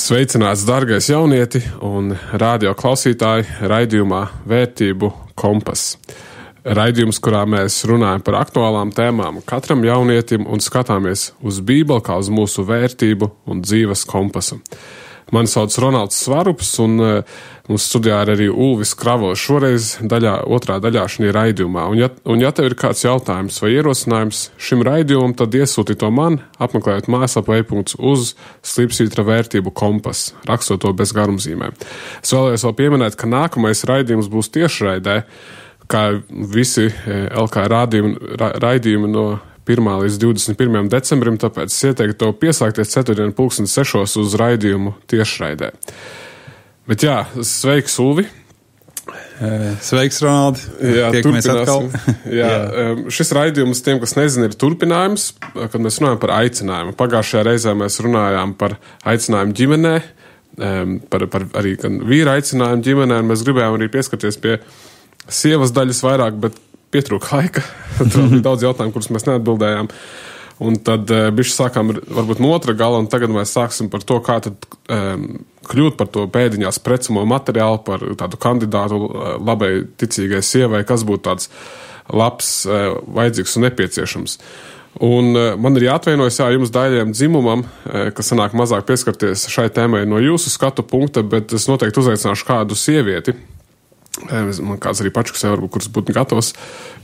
Sveicināts, dargais jaunieti un radio klausītāji raidījumā Vērtību kompass. Raidījums, kurā mēs runājam par aktuālām tēmām katram jaunietim un skatāmies uz Bībeli kā uz mūsu vērtību un dzīves kompasu. Mani sauc Ronalds Svarups un mums studijā ir arī Ulvis Kravos šoreiz otrā daļā šajā raidījumā. Un ja tev ir kāds jautājums vai ierosinājums šim raidījumam, tad iesūti to man, apmeklējot mājaslapu uz // vērtību kompass, rakstot to bez garumzīmēm. Es vēlējos vēl pieminēt, ka nākamais raidījums būs tiešraidē, kā visi LK raidījumi no 1. līdz 21. decembrim, tāpēc es ieteiktu to pieslēgties 4:06 uz raidījumu tiešraidē. Bet jā, sveiks, Ulvi! Sveiks, Ronaldi! Jā, tiekamies atkal. Jā, šis raidījums tiem, kas nezina, ir turpinājums, kad mēs runājam par aicinājumu. Pagājušajā reizē mēs runājām par aicinājumu ģimenē, par arī vīra aicinājumu ģimenē, un mēs gribējām arī pieskarties pie sievas daļas vairāk, bet pietrūka laika. Tur bija daudz jautājumu, kurus mēs neatbildējām. Un tad bišķi sākām varbūt no otra gala, un tagad mēs sāksim par to, kā tad kļūt par to pēdiņās precamo materiālu, par tādu kandidātu labai ticīgai sievai, kas būtu tāds labs, vajadzīgs un nepieciešams. Un man ir jāatvainojas jums daļiem dzimumam, kas sanāk mazāk pieskarties šai tēmai no jūsu skatu punkta, bet es noteikti uzaicināšu kādu sievieti. Man kāds arī pačuksē, varbūt, kurš būtu gatavs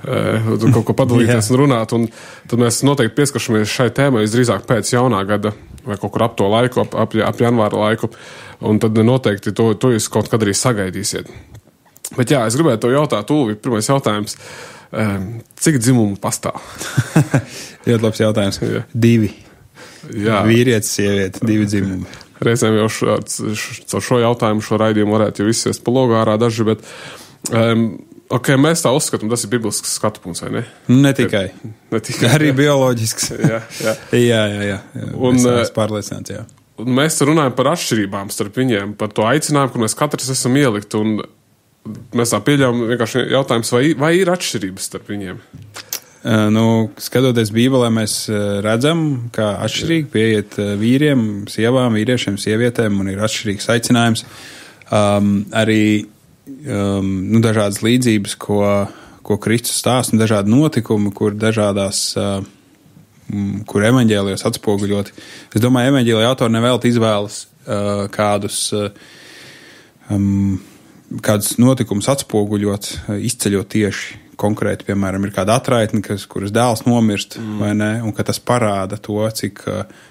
kaut ko padalīties un runāt, un tad mēs noteikti pieskaršamies šai tēmai visdrīzāk pēc jaunā gada vai kaut kur ap to laiku, ap janvāra laiku, un tad noteikti to jūs kaut kad arī sagaidīsiet. Bet jā, es gribētu to jautāt, Ulvi, pirmais jautājums, cik dzimumu pastāv? Ļoti labs jautājums. Jā. 2. Jā. Vīrietis, sieviete, 2 dzimumi. Reizēm jau caur šo jautājumu, šo raidījumu varētu jau izsiest pa logu ārā daži, bet mēs tā uzskatām, tas ir biblisks skatu punkts, vai ne? Ne tikai. Arī bioloģisks. Jā. Un es pārliecināts, jā. Un mēs runājam par atšķirībām starp viņiem, par to aicinājumu, kur mēs katrs esam ielikt, un mēs tā pieļaujam vienkārši jautājums, vai ir atšķirības starp viņiem? Skatoties Bībelē, mēs redzam, kā atšķirīgi pieiet vīriem, sievām, vīriešiem, sievietēm, un ir atšķirīgs aicinājums. Arī dažādas līdzības, ko Kristus stāsta, un dažādi notikumi, kur evaņģēlijos atspoguļoti. Es domāju, evaņģēlija autori nevēlt izvēlas kādus notikumus atspoguļot, izceļot tieši konkrēti, piemēram, ir kāda atraitne, kuras dēls nomirst, vai ne, un ka tas parāda to, cik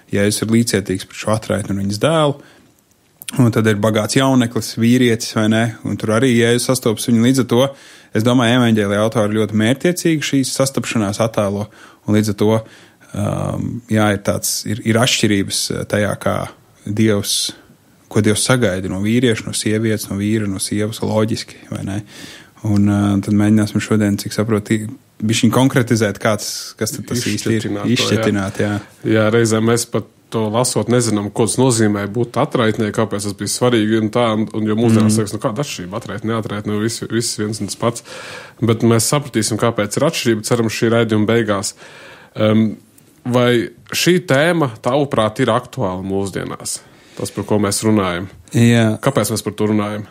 Jēzus ir līdzcietīgs par šo atraitni un viņas dēlu, un tad ir bagāts jauneklis, vīrietis, vai ne, un tur arī Jēzus sastopas viņu līdz ar to. Es domāju, evaņģēlija autori ļoti mērķiecīgi šīs sastapšanās attēlo, un līdz ar to, ir atšķirības tajā, kā ko Dievs sagaida no vīrieša, no sievietes, no vīra, no sievas, loģiski, vai ne? Un tad mēģināsim šodien, cik saprotu, bišķiņ konkretizēt, kas tad tas īsti ir. Izšķetināt, jā. Jā, reizēm mēs pat to lasot nezinām, ko tas nozīmē būt atraitnē, kāpēc tas bija svarīgi un tā, un jo mūsdienās liekas, kāda atšķirība atraitne, neatraitne, viss viens un tas pats. Bet mēs sapratīsim, kāpēc ir atšķirība, ceram šī raidījuma beigās. Vai šī tēma, tavuprāt, ir aktuāla mūsdienās? Tas, par ko mēs runājam. Jā. Kāpēc mēs par to runājam?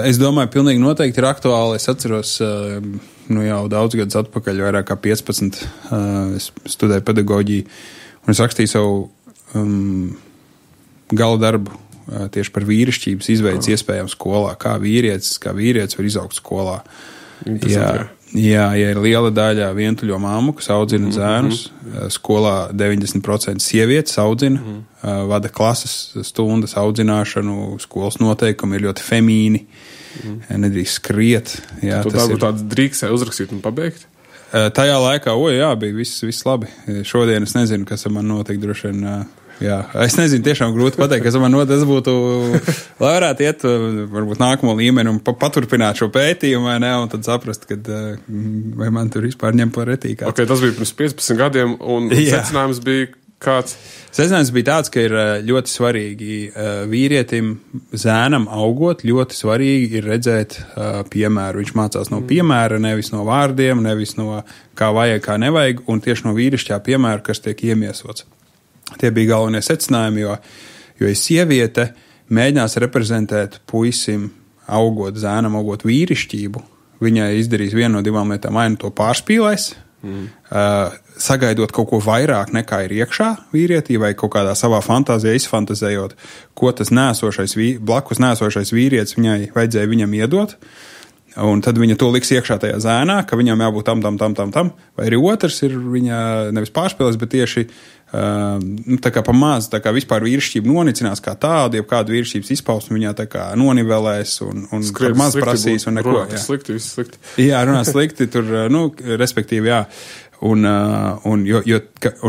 Es domāju, pilnīgi noteikti ir aktuāli. Es atceros, jau daudz gadus atpakaļ, vairāk kā 15, es studēju pedagoģiju, un es rakstīju savu gala darbu tieši par vīrišķības izveidas iespējām skolā, kā vīrietis var izaugt skolā. Jā, ir liela daļa vientuļo mammu, kas audzina zēnus. Skolā 90% sievietes audzina, vada klases stundas audzināšanu, skolas noteikumi ir ļoti femīni, nedrīkst skriet. Jā, tu tāds drīkstēji uzrakstīt un pabeigt? Tajā laikā, bija viss labi. Šodien es nezinu, kas ar man notiek droši vien. Jā, es nezinu, tiešām grūti pateikt, kas man notiek. Tas būtu, lai varētu iet varbūt nākamo līmeni un paturpināt šo pētījumu, vai ne, un tad saprast, vai man tur vispār ņem par retīkā. Ok, tas bija pirms 15 gadiem, un secinājums bija kāds? Secinājums bija tāds, ka ir ļoti svarīgi vīrietim, zēnam augot, ļoti svarīgi ir redzēt piemēru. Viņš mācās no piemēra, nevis no vārdiem, nevis no kā vajag, kā nevajag, un tieši no vīrišķā piemēra, kas tiek iemiesots. Tie bija galvenie secinājumi, Jo ja sieviete mēģinās reprezentēt puisim, zēnam augot vīrišķību, viņai izdarīs vienu no divām lietām, vai nu to pārspīlēs, sagaidot kaut ko vairāk nekā ir iekšā vīrietī, vai kaut kādā savā fantāzijā izfantazējot, ko tas blakus nēsošais vīrietis viņai vajadzēja viņam iedot, un tad viņa to liks iekšā tajā zēnā, ka viņam jābūt tam, vai arī otrs ir viņa nevis pārspēlēs, bet tieši tā kā pa maz, tā kā vispār vīrišķība nonicinās kā tādu, ja kādu vīrišķības izpausmu viņā tā kā nonivelēs un par maz prasīs un neko. Runāt slikti, viss slikti. Jā, runāt slikti, tur, respektīvi, jā. Un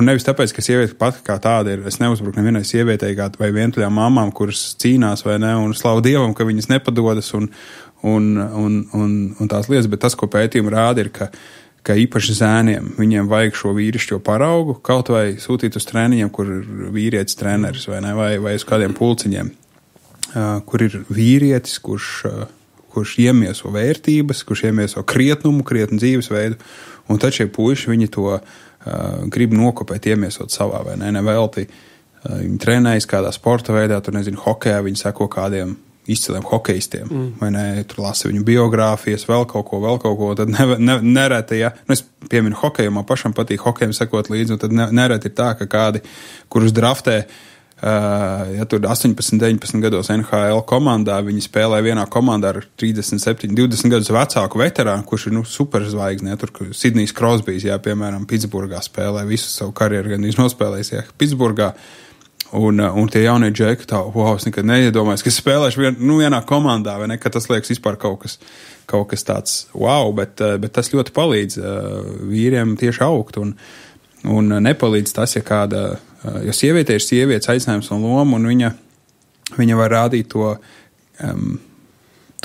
nevis tāpēc, ka sieviete pat kā tāda ir, es neuzbruku nevienai sievietei vai vientuļām mamām, kuras cīnās vai ne, un slavu Dievam, ka viņas nepadodas un tās lietas, bet tas, ko pētījumi rāda, ir, ka īpaši zēniem viņiem vajag šo vīrišķo paraugu, kaut vai sūtīt uz treniņiem, kur ir vīrietis treneris vai ne, vai uz kādiem pulciņiem, kur ir vīrietis, kurš iemieso vērtības, kurš iemieso krietnu dzīvesveidu, un tad šie puiši, viņi to grib nokopēt, iemiesot savā, vai ne, nevelti. Viņi trenējas kādā sporta veidā, tur nezinu, hokejā, viņi seko kādiem izciliem hokejistiem, vai ne, tur lasa viņu biogrāfijas, vēl kaut ko, tad nereti, ja, es pieminu hokeju, man pašam patīk hokejam sekot līdzi, un tad nereti ir tā, ka kādi, kurus draftē, ja tur 18-19 gados NHL komandā, viņi spēlē vienā komandā ar 37-20 gadus vecāku veterānu, kurš ir, superzvaigzne, ja, tur Sidnijs Krosbijs, jā, piemēram, Pitsburgā spēlē, visu savu karjeru gan nospēlējis, jā, Pitsburgā, un tie jaunie džeki tā, es nekad neiedomājos, ka spēlēšu vienā komandā, vai ne, ka tas liekas vispār kaut kas tāds bet tas ļoti palīdz vīriem tieši augt, un nepalīdz tas, ja kāda, jo sieviete ir sievietes aicinājums un loma, un viņa var rādīt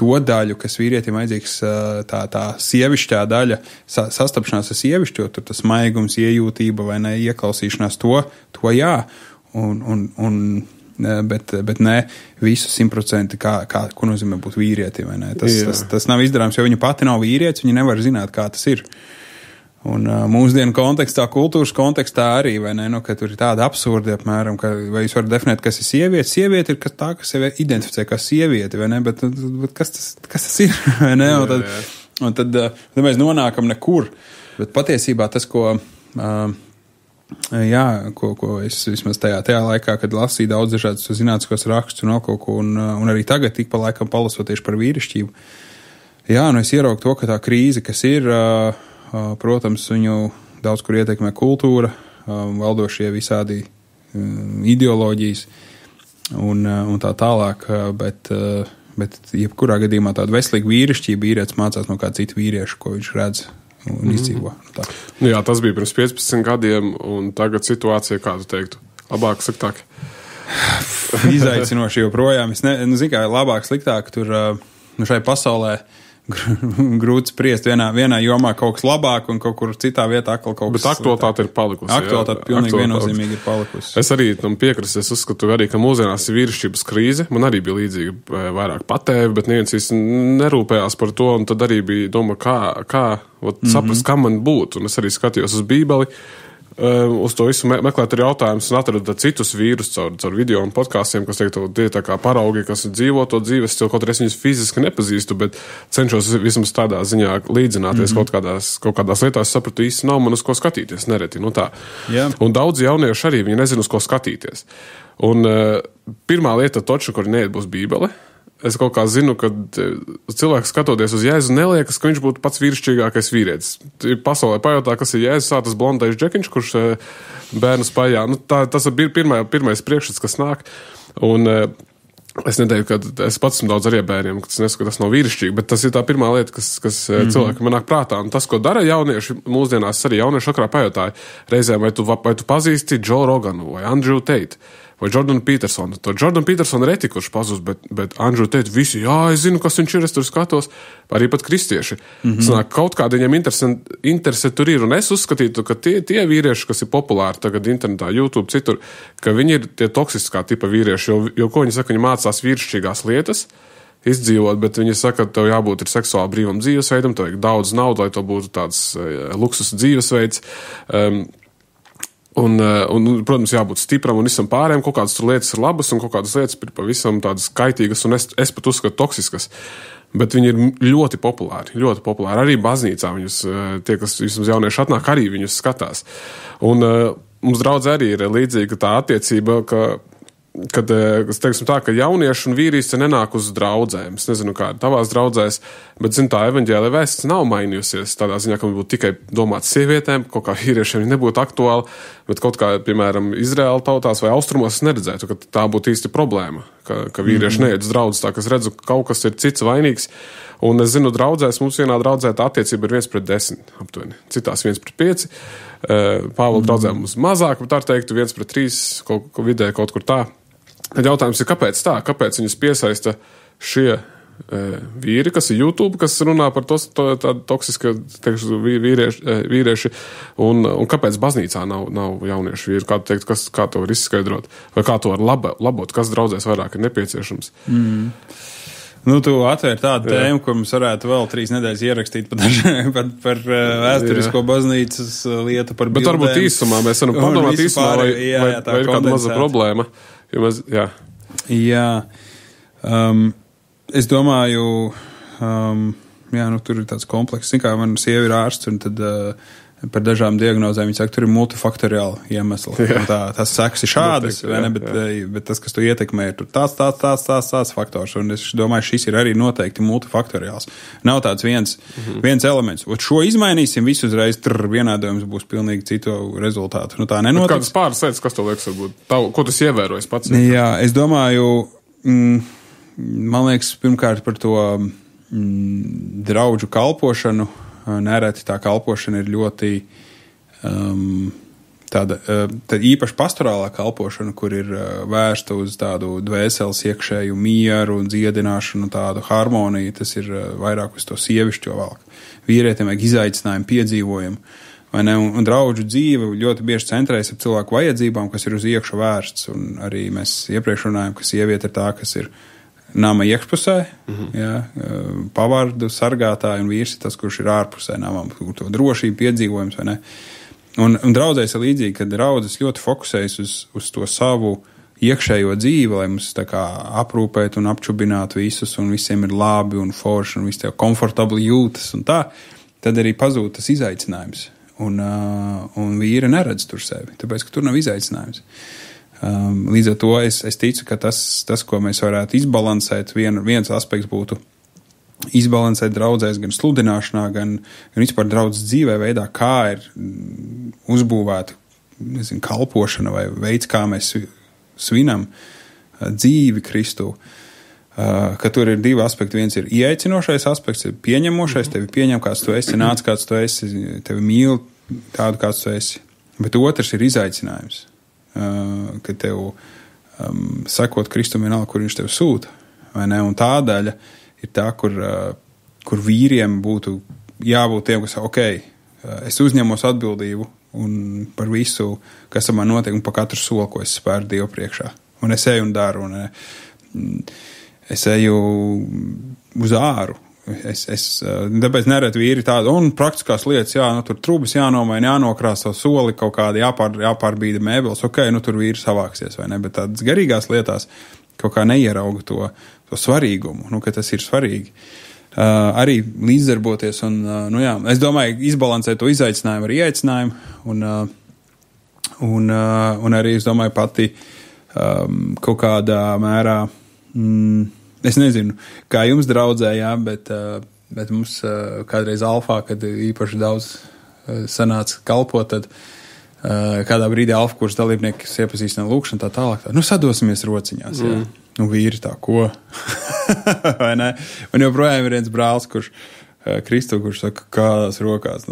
to daļu, kas vīrietim vajadzīgs, tā sievišķā daļa, sastapšanās ar sievišķo, tur tas maigums, iejūtība vai ne, ieklausīšanās to jā, bet ne visu 100%, ko nozīmē būt vīrietim, vai ne? Tas nav izdarāms, jo viņa pati nav vīrietis, viņa nevar zināt, kā tas ir. Un mūsdienu kontekstā, kultūras kontekstā arī, vai ne, ka tur ir tāda absurdi, apmēram, vai jūs varat definēt, kas ir sieviete. Sieviete ir tā, kas sevi identificē kā sievieti, vai ne, bet kas tas ir, vai ne? Un tad mēs nonākam nekur, bet patiesībā tas, ko es vismaz tajā laikā, kad lasīju daudz dažādas zinātniskos rakstus un vēl kaut ko, un arī tagad tik pa laikam palasot tieši par vīrišķību. Jā, es ieraugu to, ka tā krīze, kas ir, protams, viņu daudz kur ietekmē kultūra, valdošie visādi ideoloģijas un tā tālāk, bet jebkurā gadījumā tāda veselīga vīrišķība vīrietis mācās no kā citu vīriešu, ko viņš redz un izdzīvo. Jā, tas bija pirms 15 gadiem, un tagad situācija, kā tu teiktu, labāk, sliktāk? Izaicinoši joprojām. Es zinu, kā labāk, sliktāk, tur šai pasaulē grūti spriest vienā jomā kaut kas labāk un kaut kur citā vietā atkal kaut kas. Bet aktualitāte ir palikusi. Aktualitāte pilnīgi viennozīmīgi ir palikusi. Es arī tam piekrītu. Es uzskatu arī, ka mūsdienās ir vīrišķības krīze. Man arī bija līdzīga vairāk patēvi, bet neviens īsti nerūpējās par to, un tad arī bija doma, kā saprast, kam man būt. Un es arī skatījos uz Bībeli, uz to visu meklēt arī jautājumus un atradu citus vīrus caur video un podkāstiem, kas teikt, tie tā kā paraugi, kas dzīvo to dzīves, kaut arī es viņus fiziski nepazīstu, bet cenšos vismaz tādā ziņā līdzināties kaut kādās lietās, sapratu, īsti nav man uz ko skatīties, nereti, tā. Yeah. Un daudz jaunieši arī, viņi nezin uz ko skatīties. Un pirmā lieta toču, kur neiet, būs Bībele. Es kaut kā zinu, ka cilvēks skatoties uz Jēzu neliekas, ka viņš būtu pats vīrišķīgākais vīrietis. Pasaulē pajautā, kas ir Jēzus, tas blondais džekiņš, kurš bērnu spējā. Tas ir pirmais priekšstats, kas nāk. Un es neteiktu, ka es pats esmu daudz ar bērniem, ka es nesaku, ka tas nav vīrišķīgi, bet tas ir tā pirmā lieta, kas cilvēkam nāk prātā. Un tas, ko dara jaunieši, mūsdienās arī jaunieši akrā pajautāja reizēm, vai tu pazīsti Joe Roganu vai Andrew Tate vai Jordanu Petersonu. To Jordanu Petersonu ir kurš pazūs, bet Andrew Tate visi, es zinu, kas viņš ir, es tur skatos, arī pat kristieši. Sanāk, kaut kāda viņam interese tur ir, un es uzskatītu, ka tie vīrieši, kas ir populāri tagad internetā, YouTube, citur, ka viņi ir tie toksiskā tipa vīrieši, jo ko viņi saka, viņi mācās vīrišķīgās lietas, izdzīvot, bet viņi saka, ka tev jābūt ir seksuāli brīvam dzīvesveidam, tev vajag daudz naudu, lai to būtu tāds luksus dzīvesveids. Un, protams, jābūt stipram un visam pārējiem. Kaut kādas tur lietas ir labas un kaut kādas lietas ir pavisam tādas kaitīgas un es pat uzskatu toksiskas. Bet viņi ir ļoti populāri, ļoti populāri. Arī baznīcā viņus, tie, kas vismaz jaunieši atnāk, arī viņus skatās. Un mums draudzē arī ir līdzīga tā attiecība, kad teiksim tā, ka jaunieši un vīrieši nenāk uz draudzēm. Es nezinu, kā tavās draudzēs, bet, tā evaņģēlija vēsts nav mainījusies tādā ziņā, ka būtu tikai domāts sievietēm, kaut kā vīriešiem nebūtu aktuāli, bet kaut kā, piemēram, Izraēla tautās vai austrumos es neredzētu, ka tā būtu īsti problēma, ka vīrieši neiet uz draudzes, tā, ka es redzu, ka kaut kas ir cits vainīgs. Un es zinu, draudzēs, mums vienā draudzē tā attiecība ir 1:10 aptuveni, citās 1:5. Pāvila draudzē mums mazāk, bet tā teiktu 1:3, vidēji kaut kur tā. Tad jautājums ir, kāpēc tā? Kāpēc viņus piesaista šie vīri, kas ir YouTube, kas runā par tādu toksisku vīrieši, un kāpēc baznīcā nav jauniešu vīri? Kā tu teikt, kā to var izskaidrot? Vai kā to var labot? Kas draudzēs vairāk ir nepieciešams? Nu, tu atvēri tādu tēmu, kur mums varētu vēl 3 nedēļas ierakstīt par vēsturisko baznīcas lietu, par bildēm. Bet varbūt īsumā mēs varam padomāt īsumā, vai ir kāda maza problēma. Jā. Es domāju, tur ir tāds komplekss. Kā man sieva ir ārsts, un tad par dažām diagnozēm viņi saka, tur ir multifaktoriāli iemesli. Tas sekas ir šādas, vai ne? Bet tas, kas tu ietekmē, ir tāds faktors. Un es domāju, šis ir arī noteikti multifaktoriāls. Nav tāds viens elements. Ot šo izmainīsim, visu uzreiz vienādojums būs pilnīgi citu rezultātu. Tā nenotiks. Kādas pāris lietas, kas tev liekas, varbūt? Ko tu ievērojis pats? Jā, es domāju, man liekas, pirmkārt par to draudžu kalpošanu. Nereti tā kalpošana ir ļoti tāda īpaši pastorālā kalpošana, kur ir vērsta uz tādu dvēseles iekšēju mieru un dziedināšanu, tādu harmoniju. Tas ir vairāk uz to sievišķo valku. Vīrietiem vajag izaicinājumu, piedzīvojumu. Vai ne? Un draudžu dzīve ļoti bieži centrējas ap cilvēku vajadzībām, kas ir uz iekšu vērsts. Un arī mēs iepriekš runājam, ka sieviete ir tā, kas ir nama iekšpusē, pavārdu sargātāji, un vīrs ir tas, kurš ir ārpusē namam, kur to drošību piedzīvojums, vai ne? Un draudzēs ir līdzīgi, ka draudzes ļoti fokusējas uz to savu iekšējo dzīvi, lai mums tā kā aprūpētu un apčubinātu visus, un visiem ir labi un forši, un visi tev komfortabli jūtas, un tā, tad arī pazūd tas izaicinājums. Un vīri neredz tur sevi, tāpēc, ka tur nav izaicinājums. Līdz ar to es ticu, ka tas, ko mēs varētu izbalansēt, viens aspekts būtu izbalansēt draudzēs gan sludināšanā, gan vispār draudzes dzīvē veidā, kā ir uzbūvēta, kalpošana vai veids, kā mēs svinam dzīvi Kristu. Ka tur ir 2 aspekti. Viens ir ieaicinošais aspekts, ir pieņemošais, tevi pieņem, kāds tu esi, nāc, kāds tu esi, tevi mīl tādu, kāds tu esi. Bet otrs ir izaicinājums. Ka tev sekot Kristum vienalga, kur viņš tev sūta, vai ne? Un tā daļa ir tā, kur vīriem būtu jābūt tiem, kas es uzņemos atbildību un par visu, kas ar man notiek, un par katru soli, ko es spēru Dievu priekšā. Un es eju un daru, un es eju uz āru. Tāpēc nereti vīri tādu, un praktiskās lietas, tur trubas jānomaina, jānokrāso soli, kaut kādi jāpārbīda mēbeles, tur vīri savāksies, vai ne, bet tādas garīgās lietās kaut kā neierauga to svarīgumu, ka tas ir svarīgi. Arī līdzdarboties, un es domāju, izbalansēt to izaicinājumu ar ieaicinājumu, un arī, es domāju, pati kaut kādā mērā, es nezinu, kā jums draudzē, bet mums kādreiz Alfā, kad īpaši daudz sanāca kalpot, tad kādā brīdī Alfa kurs dalībnieki iepazīstina lūkšanu tā tālāk. Sadosimies rociņās, Nu, vīri tā, ko? Vai ne? Un joprojām ir viens brālis, kurš saka, kādās rokās,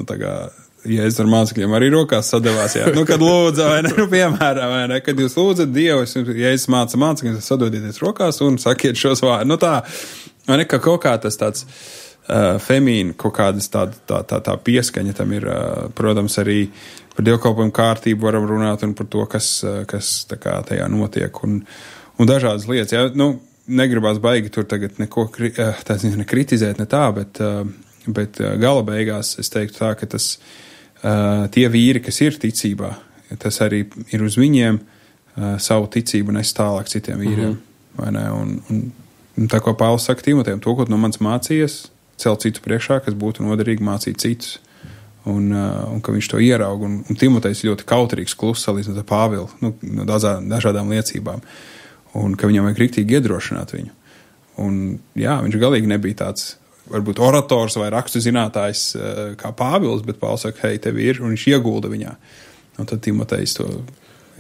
Jēzus ar mācekļiem arī rokās sadavās, kad lūdza, vai ne, piemēram, vai ne, kad jūs lūdzat Dievu, Jēzus māca mācekļiem, sadodieties rokās un sakiet šos vārdus. Tā, vai ne, ka kaut kā tas tāds femīna, kaut kādas tā pieskaņa tam ir, protams, arī par dievkalpojumu kārtību varam runāt un par to, kas tā kā tajā notiek un dažādas lietas, negribās baigi tur tagad neko nekritizēt, ne tā, bet gala beigās es teiktu tā, ka tas tie vīri, kas ir ticībā, tas arī ir uz viņiem savu ticību nes tālāk citiem vīriem. Vai ne? Un tā kā Pāvils saka Timotejam, to, ko no manis mācījies, celt citu priekšā, kas būtu noderīgi mācīt citus. Un ka viņš to ieraug. Un Timotejs ļoti kautrīgs, kluss salīdzinot ar Pāvilu, no dažādām liecībām. Un ka viņam vajag riktīgi iedrošināt viņu. Un jā, viņš galīgi nebija tāds, varbūt orators vai rakstu zinātājs kā Pāvils, bet Pāvils saka, hei, tev ir, un viņš iegulda viņā. Un tad Timotejs to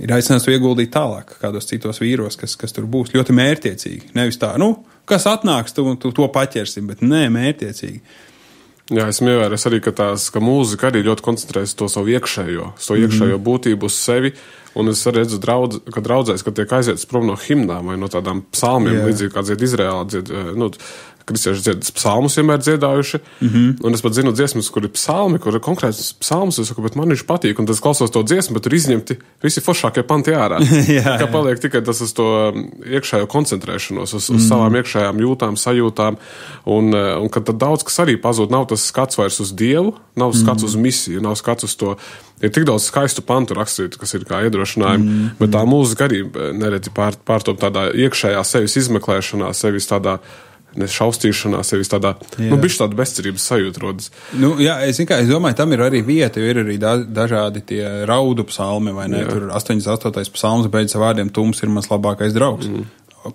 ir aicināts to ieguldīt tālāk, kādos citos vīros, kas tur būs ļoti mērķiecīgi. Nevis tā, kas atnāks, tu to paķersim, bet nē, mērķiecīgi. Jā, esmu ievērojis arī, ka mūzika arī ļoti koncentrējas to savu iekšējo būtību uz sevi, un es arī redzu, ka draudzēs, kad tiek aizietas prom no himnām vai no tādām psalmiem, līdzīgi kā dzied Izraēlā, kristieši dzied psalmus vienmēr dziedājuši, un es pat zinu dziesmas, kur ir psalmi, kur ir konkrēts psalms, es saku, bet man viņš patīk, un tad es klausos to dziesmu, bet tur izņemti visi foršākie panti ārā. Kā paliek tikai tas uz to iekšējo koncentrēšanos, uz savām iekšējām jūtām, sajūtām, un kad tad daudz kas arī pazūd, nav tas skats vairs uz Dievu, nav skats uz misiju, nav skats uz to. Ir tik daudz skaistu pantu rakstītu, kas ir kā iedrošinājumi, bet tā mūzika arī neredzi pārtop tādā iekšējā sevis izmeklēšanā, sevis tādā šaustīšanā, sevis tādā, bišķi tāda bezcerības sajūta rodas. Jā, es domāju, tam ir arī vieta, jo ir arī dažādi tie raudu psalmi, vai ne? Jā. Tur 88. psalms beidz ar vārdiem, tums ir mans labākais draugs.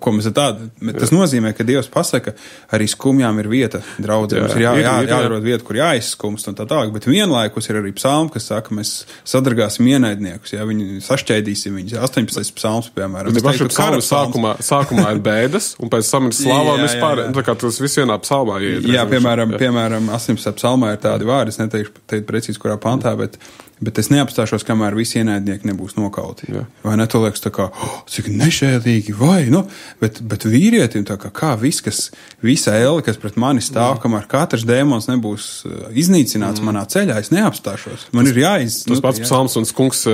Ko mēs tādu? Tas nozīmē, ka Dievs pasaka, arī skumjām ir vieta draudzē. Mums ir jārod vieta, kur jāizskumst un tā tālāk, bet vienlaikus ir arī psalmi, kas saka, mēs sadragāsim ienaidniekus, viņi sašķēdīsim viņus. 18. psalms, piemēram. Sākumā ir bēdas, un pēc tam ir slava un vispār. Tā kā tas viss vienā psalmā iet. Jā, piemēram, 18. psalmā ir tādi vārdi, es neteikšu teikt precīzi, kurā pantā, bet es neapstāšos, kamēr visi ienaidnieki nebūs nokauti. Jā. Vai ne, to liekas tā kā, cik nešēlīgi, bet vīrietim tā kā visa elle, kas pret mani stāv, kamēr katrs dēmons nebūs iznīcināts manā ceļā, es neapstāšos. Man ir Tas pats psalms un kungs,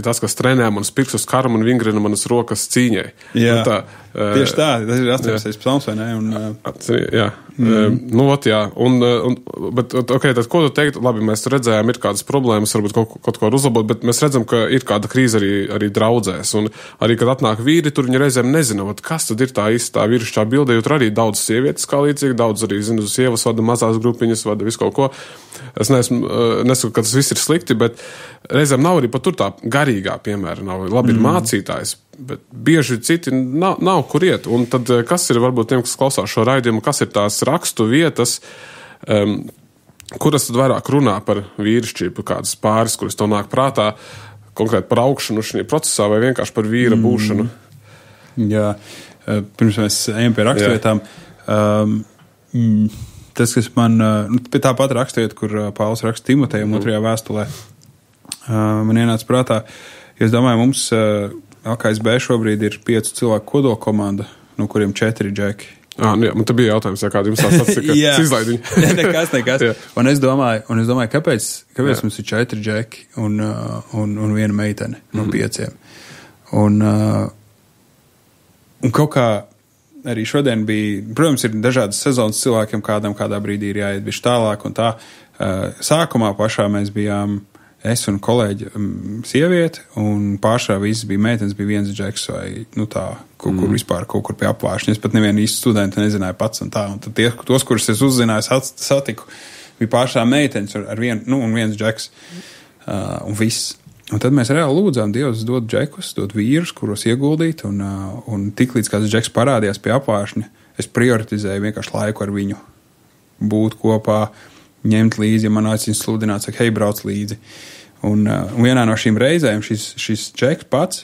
tas, kas trenē manas pirkstus karam un vingrina manas rokas cīņai. Jā, tieši tā, tas ir 18. psalms, vai ne? Jā. Jā. Bet, tad ko tu teikt? Labi, mēs redzējām, ir kādas problēmas, varbūt kaut ko uzlabot, bet mēs redzam, ka ir kāda krīze arī draudzēs. Un arī, kad atnāk vīri, tur viņi reizēm nezina, kas tad ir tā īstā vīrišķā bilde, jo tur arī daudz sievietes kā līdzīgi, daudz arī, sievas vada mazās grupiņas, vada visu kaut ko. Es nesaku, ka tas viss ir slikti, bet reizēm nav arī pat tur tā garīgā, piemēram, nav labi ir mācītājs, bet bieži citi nav kur iet. Un tad, kas ir varbūt tiem, kas klausās šo raidījumu, kas ir tās rakstu vietas, kuras tad vairāk runā par vīrišķību, kādas pāris, kuras tev nāk prātā, konkrēti par augšanu šajā procesā vai vienkārši par vīra būšanu? Jā, pirms mēs ejam pie rakstvietām, tas, kas man, pie tā pat rakstvieta, kur Pāvils raksta Timotejam 2. vēstulē, man ienāca prātā, es domāju, mums LKSB šobrīd ir 5 cilvēku kodolkomanda, no kuriem 4 džeki. Jā, man te bija jautājums, kāda jums tās atsaka, izlaidiņi. Nekas. Un es domāju, kāpēc mums ir 4 džeki un viena meitene no 5. Un kaut kā arī šodien bija, protams, ir dažādas sezonas cilvēkiem, kādam kādā brīdī ir jāiet bišķi tālāk un tā. Sākumā pašā mēs bijām es un kolēģi sieviete, un pārsvarā visas bija meitenes, bija viens džeks vai, kur vispār kaut kur pie apvāršņa. Es pat nevienu īstu studentu nezināju pats un tā. Un tad tos, kurus es uzzināju, satiku, bija pārsvarā meitenes ar vienu, un viens džeks, un viss. Un tad mēs reāli lūdzām, Dievs dod džekus, dod vīrus, kuros ieguldīt, un tik līdz kāds džeks parādījās pie apvāršņa, es prioritizēju vienkārši laiku ar viņu, būt kopā, ņemt līdzi, ja man aicina sludināt, saka, hei, brauc līdzi. Un vienā no šīm reizēm šis džeks pats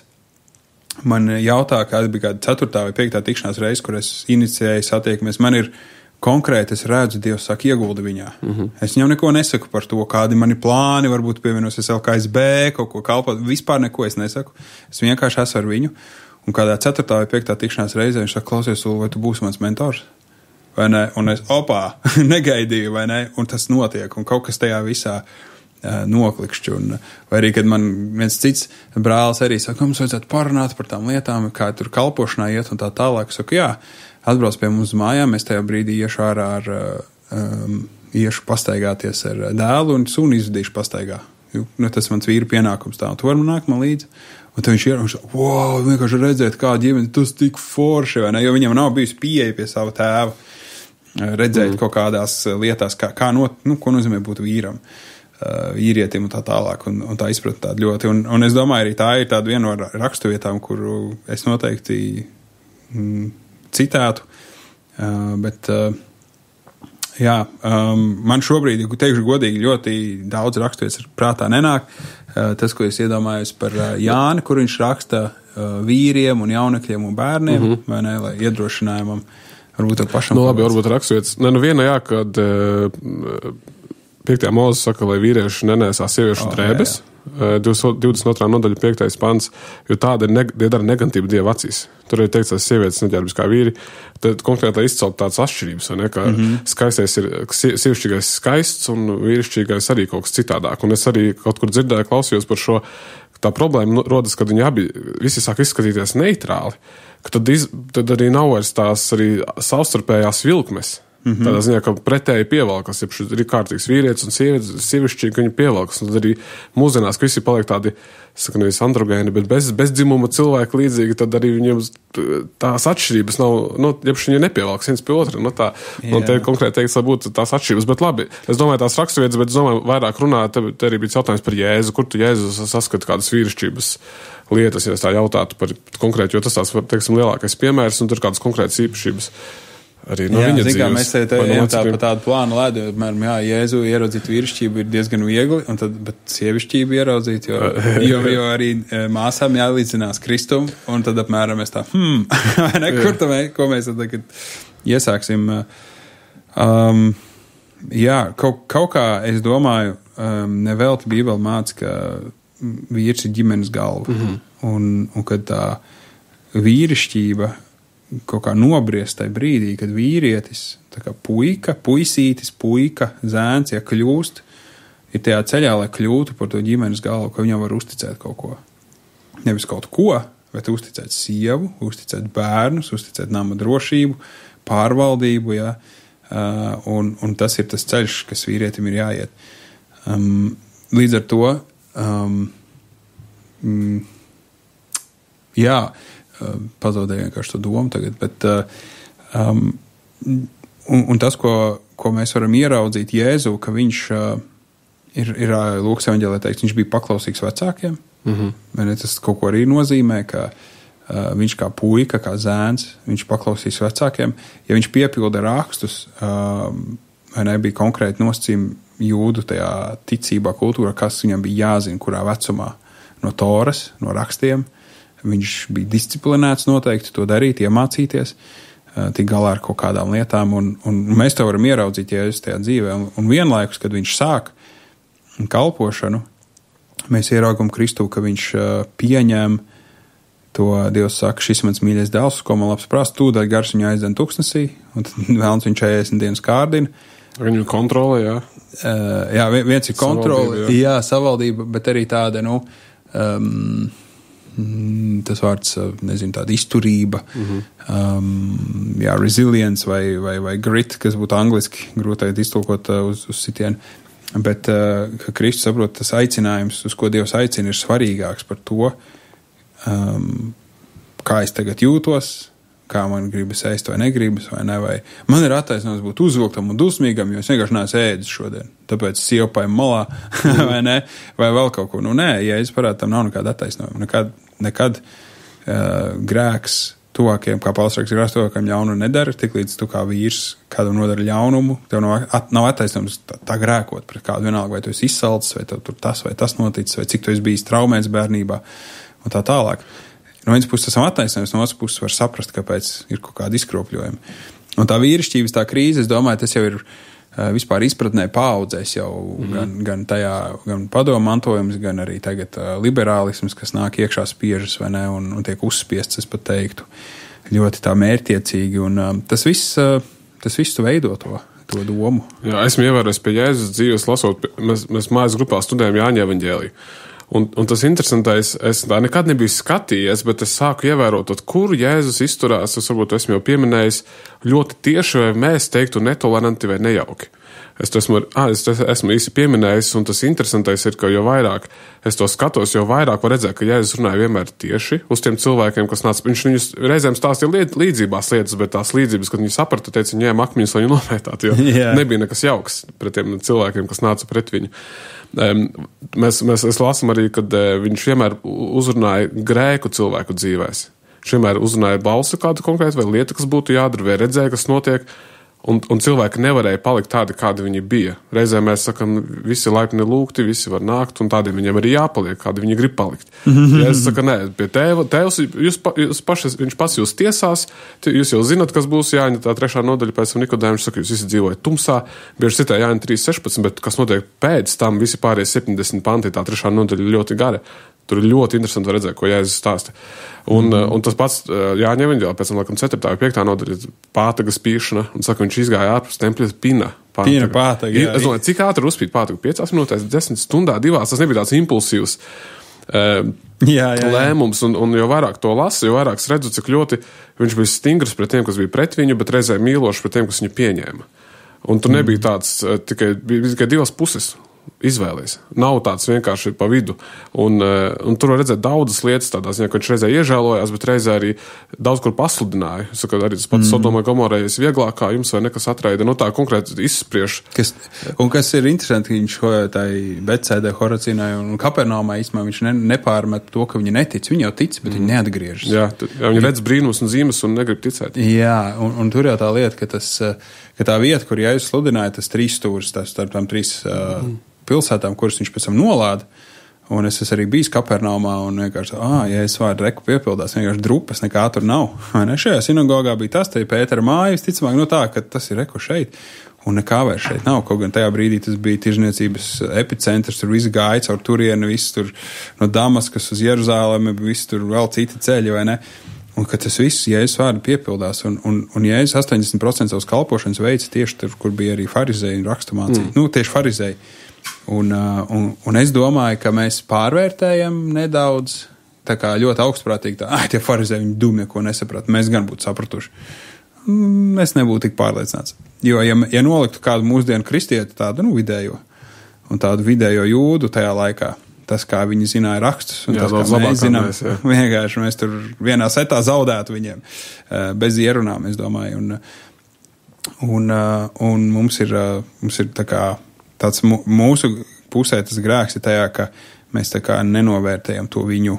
man jautā, kāda bija kāda 4. vai 5. tikšanās reize, kur es inicijēju satiekamies. Man ir konkrēti, es redzu, Dievs saka, ieguldi viņā. Es viņam neko nesaku par to, kādi mani plāni, varbūt pievienosies LKSB, kaut ko kalpot, vispār neko es nesaku. Es vienkārši esmu ar viņu. Un kādā 4. vai 5. tikšanās reizē viņš saka, klausies, vai tu būsi mans mentors? Vai ne? Un es, negaidīju, vai ne? Un tas notiek, un kaut kas tajā visā noklikšķi. Vai arī, kad man viens cits brālis arī saka, mums vajadzētu parunāt par tām lietām, kā tur kalpošanā iet un tā tālāk. Es saku, jā, atbrauc pie mums mājām, es tajā brīdī iešu ārā iešu pastaigāties ar dēlu un suni izvedīšu pastaigā. tas mans vīra pienākums tā, un tu vari nākt man līdzi. Un tad viņš ir, wow, vienkārši redzēt, kā ģimene, tas tik forši, vai ne? Jo viņam nav bijusi pieeja pie sava tēva, redzēt kaut kādās lietās, ko nozīmē būt vīram, vīrietim un tā tālāk, un tā izpratne tāda ļoti. Un es domāju, arī tā ir tāda viena no raksturvietām, kuru es noteikti citētu, bet man šobrīd, teikšu godīgi, ļoti daudz raksturvietas prātā nenāk. Tas, ko es iedomājos par Jāni, kur viņš raksta vīriem un jaunekļiem un bērniem, vai ne, lai iedrošinājumam varbūt to pašam. Labi, varbūt raksturvietas. Viena kad 5. Mūzes saka, lai vīrieši nenēsā sieviešu drēbes. 22. nodaļa 5. pants, jo tāda dara negantība Dieva acīs. Tur ir teikts, ka sievietes neģērbjas kā vīri. Tad konkrēti izcelt tādas atšķirības, vai ne, ka skaistais ir, sievišķīgais skaists un vīrišķīgais arī kaut kas citādāk. Un es arī kaut kur dzirdēju, klausījos par šo, tā problēma rodas, kad viņi abi visi sāk izskatīties neitrāli, ka tad arī nav vairs tās arī savstarpējās vilkmes. Tādā ziņā, ka pretēji pievalkas, ja ir kārtīgs vīrietis un sievišķīgi, ka viņi pievalkas. Un tad arī mūsdienās, ka visi paliek tādi, saka, nevis androgēni, bet bezdzimuma cilvēki līdzīgi, tad arī viņiem tās atšķirības nav, jebši viņi nepievalkas viens pie otra. Un te konkrēti teiks, lai būtu tās atšķirības. Bet labi, es domāju tās raksturvietas, bet es domāju vairāk runāt, te arī bija jautājums par Jēzu. Kur tu Jēzu saskati kādas vīrišķības lietas, ja es tā jautātu par konkrēti, jo tas tās, teiksim, lielākais piemērs un tur kādas konkrētas īpašības. Arī no viņa dzīves. Mēs te ejam pa tādu plānu ledu, Jēzu ieraudzīt vīrišķību ir diezgan viegli, bet sievišķību ieraudzīt, jo arī māsām jālīdzinās Kristum, un tad apmēram mēs tā, ko mēs tad tagad iesāksim. Kaut kā, es domāju, nevelti Bībele māca, ka vīrs ir ģimenes galva, un kad tā vīrišķība kaut kā nobriest tajā brīdī, kad vīrietis, tā kā puika, zēns, ja kļūst, ir tajā ceļā, lai kļūtu par to ģimenes galvu, ka viņam var uzticēt kaut ko. Nevis kaut ko, bet uzticēt sievu, uzticēt bērnus, uzticēt nama drošību, pārvaldību, un tas ir tas ceļš, kas vīrietim ir jāiet. Līdz ar to, pazaudēju vienkārši to domu tagad, bet un tas, ko mēs varam ieraudzīt Jēzu, ka viņš ir Lūkas evaņģēlijā teikts, viņš bija paklausīgs vecākiem, tas kaut ko arī nozīmē, ka viņš kā puika, kā zēns, viņš paklausīs vecākiem, ja viņš piepilda rakstus, vai nebija konkrēti nosacījumi jūdu tajā ticībā, kultūrā, kas viņam bija jāzina, kurā vecumā, no Toras, no rakstiem. Viņš bija disciplinēts noteikti to darīt, iemācīties, tik galā ar kaut kādām lietām, un mēs to varam ieraudzīt Jēzus tajā dzīvē. Un vienlaikus, kad viņš sāk kalpošanu, mēs ieraugam Kristu, ka viņš pieņem to, Dievs saka, šis mans mīļais dēls, ko man labs prāsts, tūdaļ gars viņu aizdzen tuksnesī, un tad vēlns viņš 40 dienas kārdina. Viņu kontrole, jā. Jā, viens ir kontrole, jā, savaldība, bet arī tāda, tas vārds, nezinu, tāda izturība, resilience vai grit, kas būtu angliski, grūti iztulkot uz sitienu. Bet, ka Kristus saprot, tas aicinājums, uz ko Dievs aicina, ir svarīgāks par to, kā es tagad jūtos, kā man gribas ēst vai negribas, vai ne, vai man ir attaisnojums būt uzvilktam un dusmīgam, jo es vienkārši neesmu ēdis šodien, tāpēc sievpājam malā, vai ne, vai vēl kaut ko. Nē, ja es parādu, tam nav nekāda attaisnojuma, nekad grēks tuvākiem, kā Pāvils raksta, grēks tuvākiem ļaunu nedara, tik līdz tu kā vīrs kādam nodara ļaunumu, tev nav attaisnojums tā grēkot pret kādu vienalga, vai tu esi izsalcis, vai tev tur tas vai tas noticis, vai cik tu esi bijis traumēts bērnībā, un tā tālāk. No vienas puses esam attaisnojums, no otras puses var saprast, kāpēc ir kaut kādi izkropļojumi. Un tā vīrišķības, tā krīze, es domāju, tas jau ir vispār izpratnē paaudzēs jau gan padomu mantojums, gan arī tagad liberālisms, kas nāk iekšā spiežas, vai ne, un tiek uzspiests, es pat teiktu, ļoti tā mērķiecīgi, un tas viss veido to domu. Jā, esmu ievērojis pie Jēzus dzīves lasot, mēs mājas grupā studējam Jāņa evaņģēliju. Un tas interesantais, es tā nekad nebiju skatījies, bet es sāku ievērot, kur Jēzus izturās, es varbūt esmu jau pieminējis, ļoti tieši, vai mēs teiktu netoleranti vai nejauki. Es esmu īsi pieminējis, un tas interesantais ir, ka jo vairāk es to skatos, jo vairāk var redzēt, ka Jēzus runāja vienmēr tieši uz tiem cilvēkiem, kas nāca. Viņš viņus reizēm stāstīja līdzībās lietas, bet tās līdzības, kad viņi saprata, teica, viņi ņēma akmeņus, lai viņu nomētātu, jo nebija nekas jauks pret tiem cilvēkiem, kas nāca pret viņu. Mēs lasām arī, kad viņš vienmēr uzrunāja grēku cilvēku dzīvēs. Viņš vienmēr uzrunāja balsi kādu konkrētu vai lietu, kas būtu jādara, vai redzēja, kas notiek. Un cilvēki nevarēja palikt tādi, kādi viņi bija. Reizē mēs sakam, visi laipni lūgti, visi var nākt, un tādiem viņiem arī jāpaliek, kādi viņi grib palikt. Ja es saku, nē, pie tēvs, viņš pats jūs tiesās, jūs jau zinat, kas būs Jāņa, tā 3. nodaļa pēc tam Nikodēma, viņš saka, jūs visi dzīvojat tumsā, bieži citā Jāņa 3.16, bet kas notiek pēc tam, visi pārējie 70 panti, tā 3. nodaļa ļoti gara. Tur ir ļoti interesanti redzēt, ko Jēzus stāsta. Un tas pats Jāņa evaņģēlī, pēc tam, laikam, 4. vai 5. nodaļa, pātaga spīšana, un saka, viņš izgāja ārpus tempļa pina pātaga. Es domāju, cik ātri uzspīd pātagu? 5 minūtēs, 10 stundā, 2. Tas nebija tāds impulsīvs lēmums, un jo vairāk to lasu, jo vairāk es redzu, cik ļoti viņš bija stingrs pret tiem, kas bija pret viņu, bet reizē mīlošs pret tiem, kas viņu pieņēma. Un tur nebija tāds, tikai 2 puses. Izvēlies. Nav tāds vienkārši pa vidu. Un tur var redzēt daudzas lietas tādā ziņā, ka viņš reizē iežēlojās, bet reizē arī daudz kur pasludināja. Es saku, arī tas pats Sodomai Gomorrai vieglāk, kā jums vai nekas atraida. Nu tā konkrēti izspriež. Kas ir interesanti, ka viņš tai Betsēdē, Horacīnai un Kapernaumā īstenībā viņš nepārmet to, ka viņi netic. Viņi jau tic, bet viņi neatgriežas. Jā, viņi redz brīnumus un zīmes un negrib ticēt. Jā, un tur jau tā lieta, ka tā vieta, kur Jēzus sludināja, tas 3 stūris, starp tām 3 pilsētām, kuras viņš pēc tam nolāda. Un es arī biju Kapernaumā un vienkārši, ja es vārdu reku piepildās, vienkārši drupas nekā tur nav. Šajā sinagogā bija tas, te Pētera māja, visticamāk, tā, ka tas ir reku šeit. Un nekā vairs šeit nav. Kaut gan tajā brīdī tas bija tirzniecības epicentrs, tur viss gāja caur turieni, viss tur no Damaskas uz Jeruzālemi, viss tur vēl citi ceļi, vai ne? Un ka tas viss Jēzus vārdu piepildās. Un Jēzus 80% savas kalpošanas veica tieši tur, kur bija arī farizēji un raksturmācīji. Tieši farizēji. Un es domāju, ka mēs pārvērtējam nedaudz, tā kā ļoti augstprātīgi, tie farizēji, viņi dūmi neko nesaprata, mēs gan būtu sapratuši. Es nebūtu tik pārliecināts. Jo, ja noliktu kādu mūsdienu kristieti, tādu vidējo, un tādu vidējo jūdu tajā laikā, tas, kā viņi zināja rakstus, un tas, kā mēs zinām, vienkārši mēs tur vienā setā zaudētu viņiem, bez ierunām, es domāju. Un mums ir tā kā tāds mūsu pusē tas grēks ir tajā, ka mēs tā kā nenovērtējam to viņu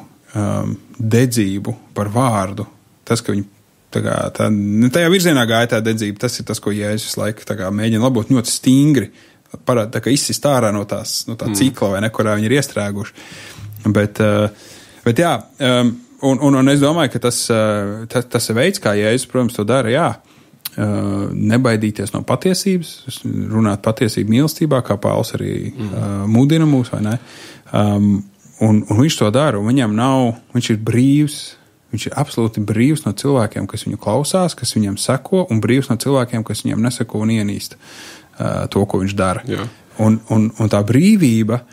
dedzību par vārdu. Tas, ka viņi tajā virzienā gāja tā dedzība, tas ir tas, ko Jēzus laiku tā kā mēģina labot ļoti stingri, tā kā izsist ārā no tā cikla, vai ne, kurā viņi ir iestrēguši. Bet jā, un es domāju, ka tas ir veids, kā Jēzus, protams, to dara, jā. Nebaidīties no patiesības, runāt patiesību mīlestībā, kā Pāvils arī mudina mūs, vai ne? Un viņš to dara, un viņš ir brīvs, viņš ir absolūti brīvs no cilvēkiem, kas viņu klausās, kas viņam seko, un brīvs no cilvēkiem, kas viņam neseko un ienīst to, ko viņš dara. Jā. Un tā brīvība,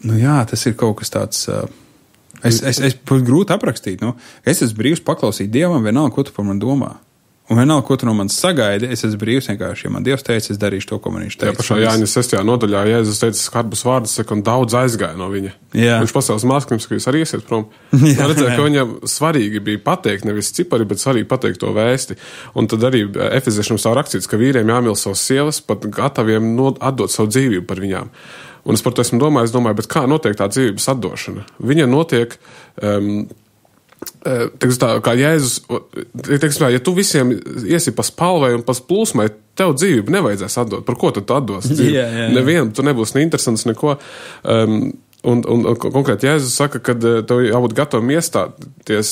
tas ir kaut kas tāds... Es grūti aprakstīt, es esmu brīvs paklausīt Dievam, vienalga, ko tu par mani domā. Un vienalga, ko tu no manis sagaidi, es esmu brīvs vienkārši, ja man Dievs teica, es darīšu to, ko man viņš teica. Jā, pašā Jāņa 6. nodaļā Jēzus teica skarbus vārdus, un daudz aizgāja no viņa. Jā. Viņš pasaules māsklim, ka jūs arī iesiet prom. Man redzēja, ka viņam svarīgi bija pateikt, nevis cipari, bet svarīgi pateikt to vēsti. Un tad arī Efeziešiem stāv rakstīts, ka vīriem jāmīl savas sievas, pat gataviem atdot savu dzīvību par viņām. Un es par to esmu domājis, bet kā notiek tā dzīvības atdošana? Viņa notiek, kā Jēzus, ja tu visiem iesi pa spalvai un pa plūsmai, tev dzīvību nevajadzēs atdot. Par ko tad tu atdos dzīvību? Jā. Nevienam, tu nebūs neinteresants neko. Un konkrēti Jēzus saka, ka tev jābūt gatavam iestāties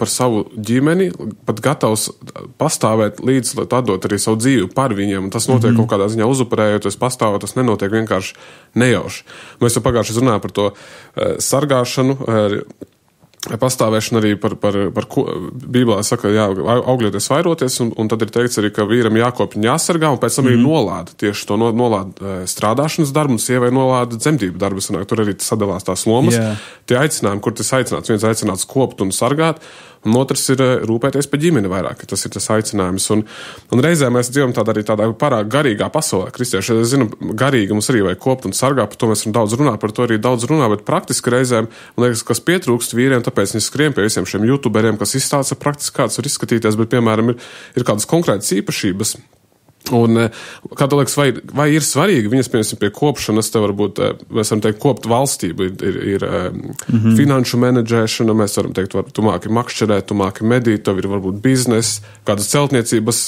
par savu ģimeni, pat gatavs pastāvēt līdz, lai tu atdot arī savu dzīvi par viņiem. Un tas notiek kaut kādā ziņā uzupurējoties, pastāvot, tas nenotiek vienkārši nejauši. Mēs jau pagājuši runājām par to sargāšanu, pastāvēšana arī par Bībelē saka, jā, augļoties, vairoties, un tad ir teikts arī, ka vīram jākopja, jāsargā, un pēc tam arī nolāda tieši to nolāda strādāšanas darbu, un sievai nolāda dzemdību darbu. Tur arī sadalās tās lomas. Tie aicinājumi, kur tas aicināts, viens aicināts kopt un sargāt, un otrs ir rūpēties par ģimeni vairāk, tas ir tas aicinājums. Un reizē mēs dzīvojam tādā pārāk garīgā pasaulē. Kristieši, es zinu, garīgi mums arī vajag kopt un sargāt, par to mēs varam daudz runāt, par to arī daudz runā, bet praktiski reizēm, man liekas, kas pietrūkst vīriem, tāpēc viņi skrien pie visiem šiem youtuberiem, kas izstāsta praktiski, kāds var izskatīties, bet, piemēram, ir kādas konkrētas īpašības. Un, kā tu liekas, vai ir svarīgi, viņas, piemēram, pie kopšanas, te varbūt, mēs varam teikt, kopt valstību, ir finanšu menedžēšana, mēs varam teikt, tu māki makšķerēt, tu māki medīt, tev ir varbūt biznes, kādas celtniecības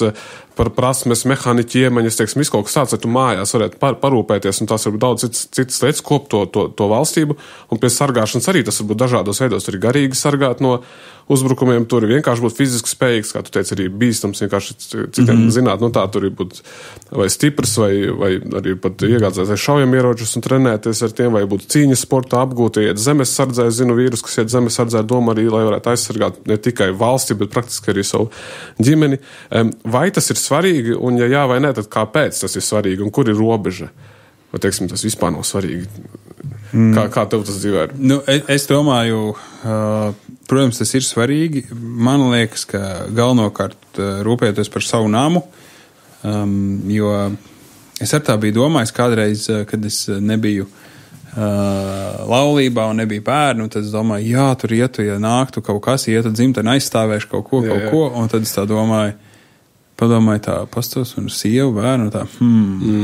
par prasmes, mehāniķi iemaņas, teiksim, visu kaut kas tāds, lai tu mājās varētu parūpēties, un tās varbūt daudz citas lietas kopt to valstību, un pie sargāšanas arī tas varbūt dažādos veidos, tur ir garīgi sargāt no uzbrukumiem, tur ir vienkārši būt fiziski spējīgs, kā tu teici, arī bīstams, vienkārši citiem zināt, tā tur ir būt vai stiprs, vai arī pat iegādzēties šaujamieročus un trenēties ar tiem, vai būt cīņas sportā apgūt, iet zemesardzē, zinu vīrus, kas iet zemesardzē, doma arī, lai varētu aizsargāt ne tikai valsti, bet praktiski arī savu ģimeni. Vai tas ir svarīgi, un ja jā vai nē, tad kāpēc tas ir svarīgi, un kur ir robeža? Vai, teiksim, tas vispār nav svarīgi? Kā tev tas dzīvē ir? Es domāju, protams, tas ir svarīgi. Man liekas, ka galvenokārt rūpēties par savu namu, jo es ar tā biju domājis kādreiz, kad es nebiju laulībā un nebija bērnu, tad es domāju, jā, tur ietu, ja nāktu kaut kas, ietu dzimteni aizstāvēšu kaut ko, un tad es tā padomāju tā, pastos un sievu, bērnu,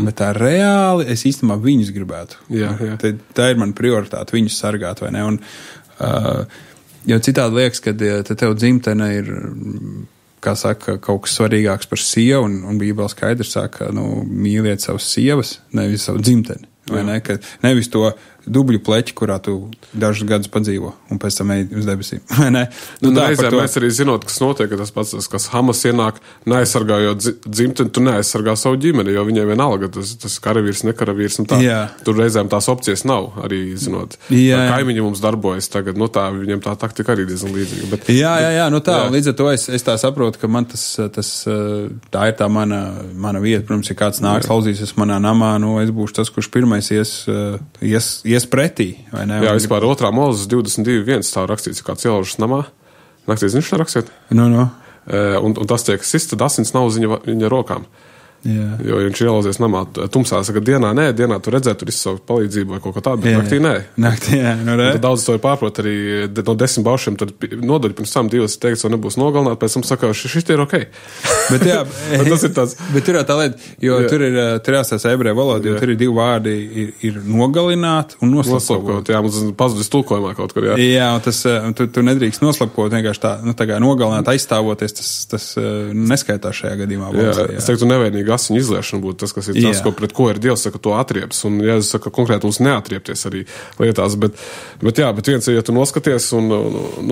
bet tā reāli es īstenībā viņus gribētu. Jā. Tā ir mana prioritāte, viņus sargāt, vai ne? Un, jo citādi liekas, ka tev dzimtene ir, kā saka, kaut kas svarīgāks par sievu, un Bībelē skaidrs saka, mīliet savas sievas, nevis savu dzimteni. Vai ne? Ka nevis to dubļu pleķi, kurā tu dažus gadus padzīvo, un pēc tam ej uz debesīm. Vai ne? Reizēm mēs arī zinot, kas notiek, ka tas pats, kas Hamas ienāk, neaizsargājot dzimteni, tu neaizsargā savu ģimeni, jo viņai vienalga, tas karavīrs, nekaravīrs, un tā. Jā. Tur reizēm tās opcijas nav, arī zinot. Kaimiņi mums darbojas tagad, tā, viņiem tā taktika arī diezgan līdzīga. Bet, jā, līdz ar to es tā saprotu, ka man tā ir tā mana vieta. Protams, ja kāds nāks, lauzīsies manā namā, es būšu tas, kurš pirmais ies pretī, vai ne? Jā, vispār 2. Mūzes 22.1 tā rakstīts, kā cilvēks namā. Naktīs viņš tā rakstīt? Un tas tiek sists, tad asins nav uz viņa rokām. Jā. Jo viņš ielauzies namā tumsā, saka, dienā tu redzētu, tur izsaukt palīdzību vai kaut ko tādu, bet naktī nē. Naktī, jā. Tad daudz to ir pārprot arī no 10 baušiem, tad nodaļu pirms tam 2 teiks, vai nebūs nogalināt, pēc tam saka, šis ir ok. Bet jā, tas ir tāds. Bet tur ir tā lieta, jo tur jāsās ebreju valoda, jo tur ir 2 vārdi, ir nogalināt un noslapkot. Jā, mums pazudis tulkojumā kaut kur, jā. Jā, un tas, tu nedrīkst noslapkot, vienkārši tā kā nogalināt, aizstāvoties, tas neskaitās šajā gadījumā. Jā, es teiktu, nevainīgi asiņu izliešana būtu tas, kas ir tas, pret ko ir Dievs, saka, to atrieps. Un Jēzus saka, konkrēti mums neatriepties arī lietās. Bet viens, ja tu noskaties, un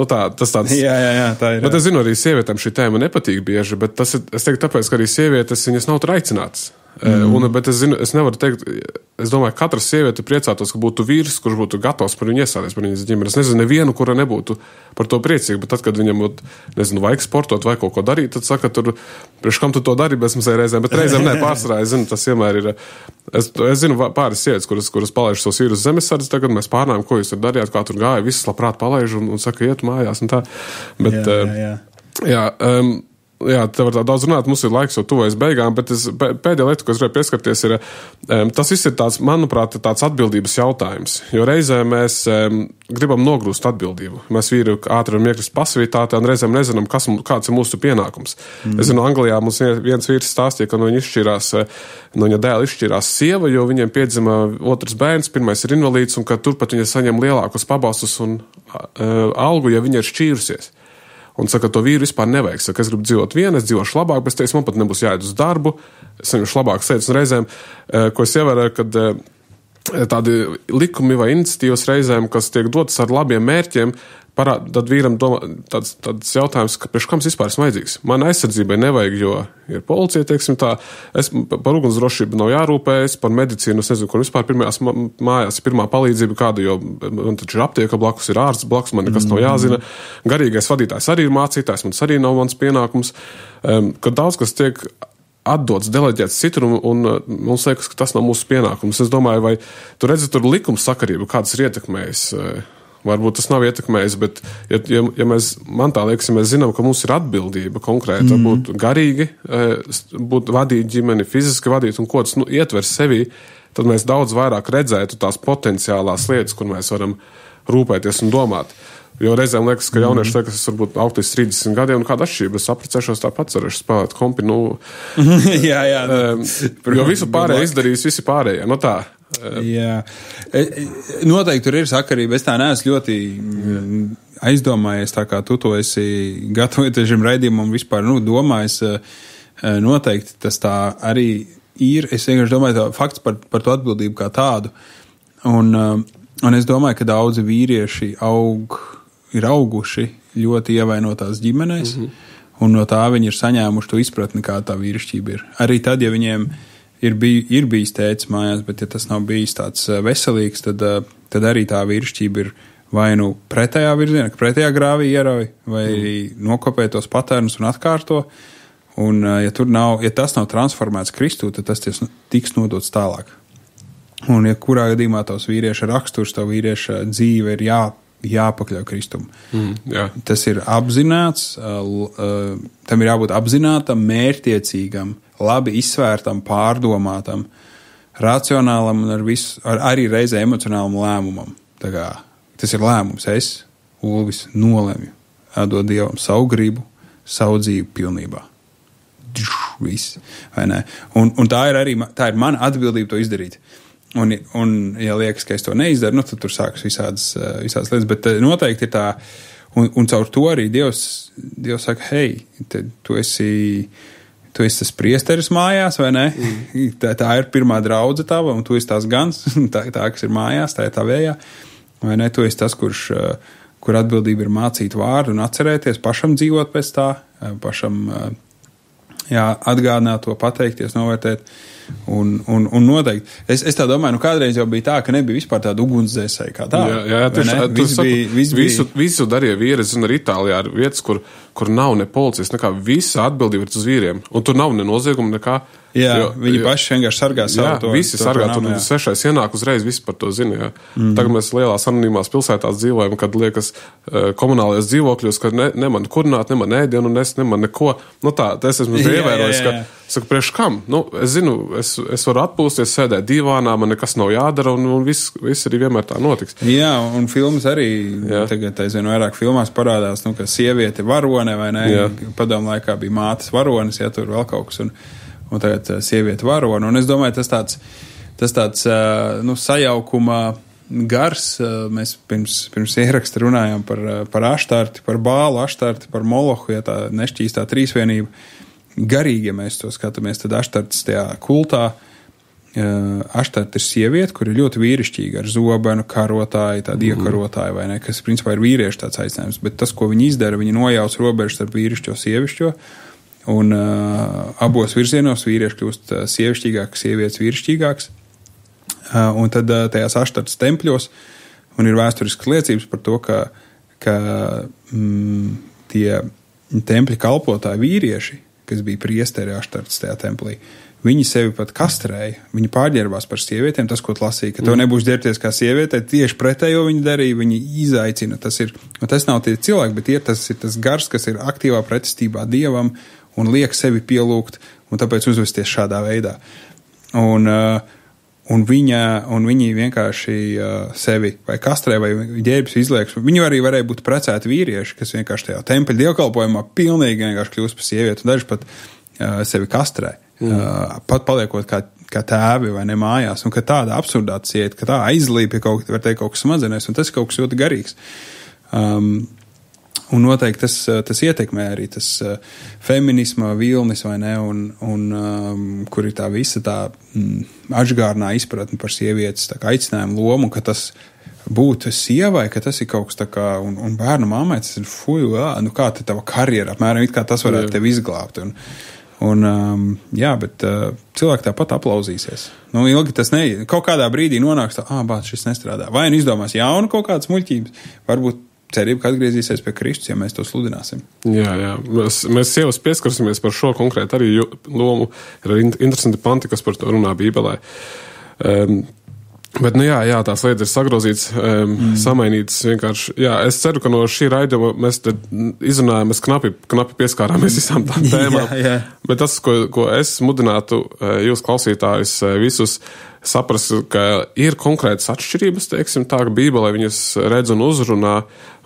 tas tāds. Jā, tā ir. Bet es zinu, arī sievietēm šī tēma nepatīk bieži, bet es teiktu tāpēc, ka arī sievietes, viņas nav tur aicinātas. Bet es nevaru teikt, es domāju, ka katra sieviete priecātos, ka būtu vīrs, kurš būtu gatavs par viņu iestāties, par viņas ģimeni. Es nezinu nevienu, kura nebūtu par to priecīga, bet tad, kad viņam būtu, vajag sportot vai kaut ko darīt, tad saka, priekš kam tu to dari bezmazai reizēm, bet reizēm ne, pārsvarā, es zinu, tas vienmēr ir, es zinu pāris sievietes, kuras palaiž savus vīrus zemesardzi, tagad mēs pārnājam, ko jūs tur darījāt, kā tur gāja, visas labprāt palaiž un saka, iet mājās un tā. Bet, Jā, te var tā daudz runāt, mums ir laiks jau tuvojas beigām, bet pēdējā lieta, ko es gribēju pieskarties, ir, tas viss ir tāds, manuprāt, tāds atbildības jautājums, jo reizē mēs gribam nogrūst atbildību. Mēs vīri ātri varam iekrist pasivitātē un reizēm nezinām, kāds ir mūsu pienākums. Es zinu, Anglijā mums viens vīrs stāstīja, ka no viņa dēla izšķirās sieva, jo viņiem piedzima otrs bērns, pirmais ir invalīds, un ka turpat viņa saņem lielākus pabalstus un algu, ja viņa ir šķīrusies. Un saka, to vīru vispār nevajag. Saka, es gribu dzīvot viena, es dzīvošu labāk, bet es teicu, man pat nebūs jāiet uz darbu, es saņemšu labākas lietas. Un reizēm, ko es ievēroju, kad tādi likumi vai iniciatīvas reizēm, kas tiek dotas ar labiem mērķiem, tad vīram tāds jautājums, ka priekš kam vispār esmu vajadzīgs. Man aizsardzībai nevajag, jo ir policija, teiksim tā, par ugunsdrošību nav jārūpējas, par medicīnu, es nezinu, kur vispār pirmajās mājās ir pirmā palīdzība kāda, jo man taču ir aptieka blakus, ir ārsts blakus, man nekas nav jāzina. Garīgais vadītājs arī ir mācītājs, man tas arī nav mans pienākums. Kad daudz kas tiek atdots, deleģēts citur, un mums liekas, ka tas nav mūsu pienākums. Es domāju, vai tu redzi tur likums sakarību, kāds ir ietekmējis. Varbūt tas nav ietekmējis, bet ja man tā liekas, ja mēs zinām, ka mums ir atbildība konkrēta, būt garīgi, būt vadīt ģimeni, fiziski vadīt un ko tas ietver sevī, tad mēs daudz vairāk redzētu tās potenciālās lietas, kur mēs varam rūpēties un domāt. Jo reizēm liekas, ka jaunieši liekas, es varbūt augties 30 gadiem, un kāda atšķirība, es aprecēšos tāpat cerēšu spēlēt kompi, jā. Jo visu pārējo izdarījis, visi pārējie, tā. Jā. Noteikti tur ir sakarība, es tā neesmu ļoti aizdomājies, tā kā tu to esi gatavojies šim raidījumam un vispār, domājis, noteikti tas tā arī ir, es vienkārši domāju, fakts par to atbildību kā tādu, un es domāju, ka daudzi vīrieši ir auguši ļoti ievainotās ģimenēs, un no tā viņi ir saņēmuši to izpratni, kā tā vīrišķība ir. Arī tad, ja viņiem ir bijis tētis mājās, bet ja tas nav bijis tāds veselīgs, tad arī tā vīrišķība ir vai pretējā virzienā, pretējā grāvī ierauj, vai nokopē tos patērnus un atkārto, un ja tas nav transformēts Kristū, tad tas tiks nodots tālāk. Un ja kurā gadījumā tavs vīrieša raksturs, tavu vīrieša dzīve ir jāpakļauj Kristum. Tas ir apzināts, tam ir jābūt apzinātam, mērķtiecīgam, labi izsvērtam, pārdomātam, racionālam un arī reizē emocionālam lēmumam. Tas ir lēmums. Es, Ulvis, nolemju dot Dievam savu gribu, savu dzīvi pilnībā. Viss, vai ne? Un tā ir mana atbildība to izdarīt. Un ja liekas, ka es to neizdaru, tad tur sākas visādas lietas, bet noteikti ir tā, un caur to arī Dievs saka, hei, tu esi tas priesteris mājās, vai ne? Tā ir pirmā draudze tava, un tu esi tās gans, tā, kas ir mājās, tā ir tā vējā, vai ne? Tu esi tas, kur atbildība ir mācīt vārdu un atcerēties, pašam dzīvot pēc tā, pašam atgādināt to, pateikties, novērtēt. Un noteikti. Es tā domāju, kādreiz jau bija tā, ka nebija vispār tāda ugunsdzēsēja kā tā. Jā, visu darīja vīri, zinu, arī Itālijā ir vietas, kur nav ne policijas, nekā visa atbildība ir uz vīriem. Un tur nav ne nozieguma, nekā. Jā, viņi paši vienkārši sargā savu to. Jā, visi sargā, tur svešais ienāk uzreiz, visi par to zina, jā. Tagad mēs lielās anonīmās pilsētās dzīvojam, kad liekas komunālajos dzīvokļos, ka neman kurināt, neman ēdienu, neman neko. Tā, es esmu ievērojis, ka, saku, priekš kam? Es zinu, es varu atpūsties, sēdēt divānā, man nekas nav jādara, un viss arī vienmēr tā notiks. Jā, un filmas arī, tagad aizvien vairāk filmās parādās, ka sieviete varone, vai ne? Padomu laikā bija mātes varonis, ja tur vēl kaut kas, un tagad sieviete varona. Un es domāju, tas tāds sajaukuma gars. Mēs pirms ieraksta runājām par aštarti, par bālu aštarti, par molohu, ja tā nešķīstā trīsvienība. Garīgi, ja mēs to skatāmies, tad aštartis tajā kultā. Aštart ir sieviete, kur ir ļoti vīrišķīga ar zobenu, karotāju, tādu iekarotāju, vai ne, kas principā ir vīriešu tāds aicinājums. Bet tas, ko viņi izdara, viņi nojauc robežu starp vīrišķo sievišķo. Un abos virzienos vīrieši kļūst sievišķīgāks, sievietes vīrišķīgāks. Un tad tajās aštartas tempļos, un ir vēsturiskas liecības par to, ka tie tempļa kalpotāji vīrieši, kas bija priesteri aštartas tajā templī, viņi sevi pat kastrēja, viņi pārģērbās par sievietēm, tas, ko tu lasīji, ka tev nebūs ģērbties kā sievietē, tieši pretējo viņi darīja, viņi izaicina, tas nav tie cilvēki, bet tas ir tas gars, kas ir aktīvā pretestībā Dievam, un liek sevi pielūgt, un tāpēc uzvesties šādā veidā. Un viņi vienkārši sevi vai kastrē, vai ģērbs izlieks. Viņi arī varēja būt precēti vīrieši, kas vienkārši tajā tempļa dievkalpojumā pilnīgi vienkārši kļūst par sievieti, un daži pat sevi kastrē. Pat paliekot kā tēvi vai ne mājās, un ka tāda absurdāta iet, ka tā aizlīp, ja var teikt kaut kas smadzenēs, un tas ir kaut kas ļoti garīgs. Un noteikti tas ietekmē arī tas feminisma vilnis, vai ne, un kur ir tā visa tā atžgārnā izpratne par sievietes tā kā aicinājumu lomu, ka tas būt sievai, ka tas ir kaut kas tā kā, un bērnu mammai tas ir fuju, nu kā te tava karjera, apmēram it kā tas varētu tevi izglābt. Bet cilvēki tāpat aplauzīsies. Nu, ilgi tas kaut kādā brīdī nonāks tā, bāt, šis nestrādā. Vai nu izdomās jaunu kaut kādas muļķības, varbūt cerība, ka atgriezīsies pie Kristus, ja mēs to sludināsim. Jā. Mēs sievas pieskarsimies par šo konkrēti arī lomu. Ir interesanti panti, kas par to runā Bībelē. Bet, tās lietas ir sagrozītas, samainītas vienkārši. Jā, es ceru, ka no šī raidījuma mēs te izrunājam, mēs knapi pieskārāmies visām tām tēmām. Jā. Bet tas, ko es mudinātu jūs klausītājus visus saprast, ka ir konkrētas atšķirības, teiksim tā, ka Bībelē viņas redz un uzrunā,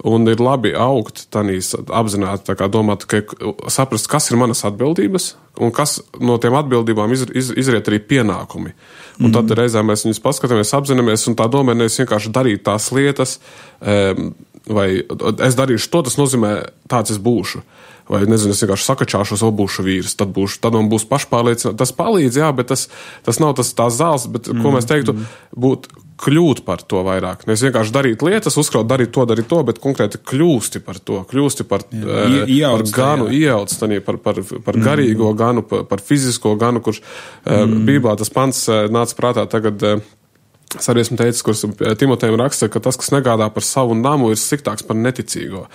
un ir labi augt tanīs apzināti, tā kā domāt, ka saprast, kas ir manas atbildības, un kas no tiem atbildībām izriet arī pienākumi. Un tad reizēm mēs viņus paskatāmies, apzināmies, un tā domē nevis vienkārši darīt tās lietas, vai es darīšu to, tas nozīmē tāds es būšu. Vai, nezinu, es vienkārši sakačāšos, būšu vīrs, tad man būs pašpārliecināts. Tas palīdz, jā, bet tas nav tās zāles, bet, ko mēs teiktu, kļūt par to vairāk. Nevis vienkārši darīt lietas, uzkraut, darīt to, bet konkrēti kļūsti par to, par ganu, ieauc par garīgo ganu, par fizisko ganu, kurš Bībelā tas pants nāca prātā tagad. Es arī esmu teicis, kurš Timotejam raksta, ka tas, kas negādā par savu namu, ir sliktāks par neticīgo.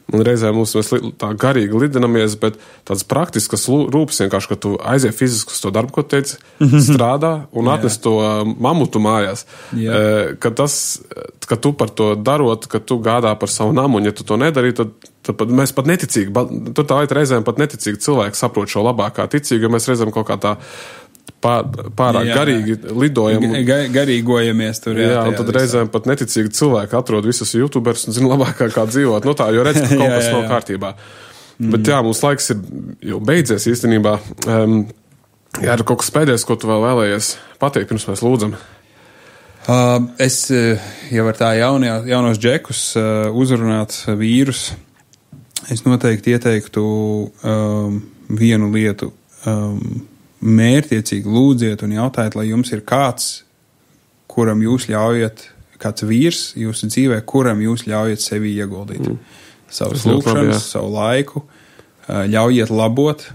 Un reizēm mēs tā garīgi lidinamies, bet tādas praktiskas rūpes vienkārši, ka tu aizie fiziski uz to darbu, ko teici, strādā un atnes to mamutu mājās. Ka tu par to darot, ka tu gādā par savu namu, un ja tu to nedari, tad mēs pat neticīgi, tur tā reizēm pat neticīgi cilvēki saprot šo labāk kā ticīgi, jo mēs reizēm kaut kā tā pārāk garīgi lidojam. Garīgojamies tur. Jā, un tad reizēm pat neticīgi cilvēki atrod visus youtuberus un zina labāk, kā dzīvot. Nu tā, jo redz, ka kaut kas nav kārtībā. Bet jā, mums laiks ir jau beidzies īstenībā. Jā, ir kaut kas pēdējais, ko tu vēl vēlējies pateikt, pirms mēs lūdzam. Es jau ar tā jaunos džekus uzrunāt vīrus. Es noteikti ieteiktu vienu lietu. Mērķiecīgi lūdziet un jautājiet, lai jums ir kāds, kuram jūs ļaujat, kāds vīrs jūsu dzīvē, kuram jūs ļaujat sevi ieguldīt. Savas lūkšanas, savu laiku, ļaujiet labot,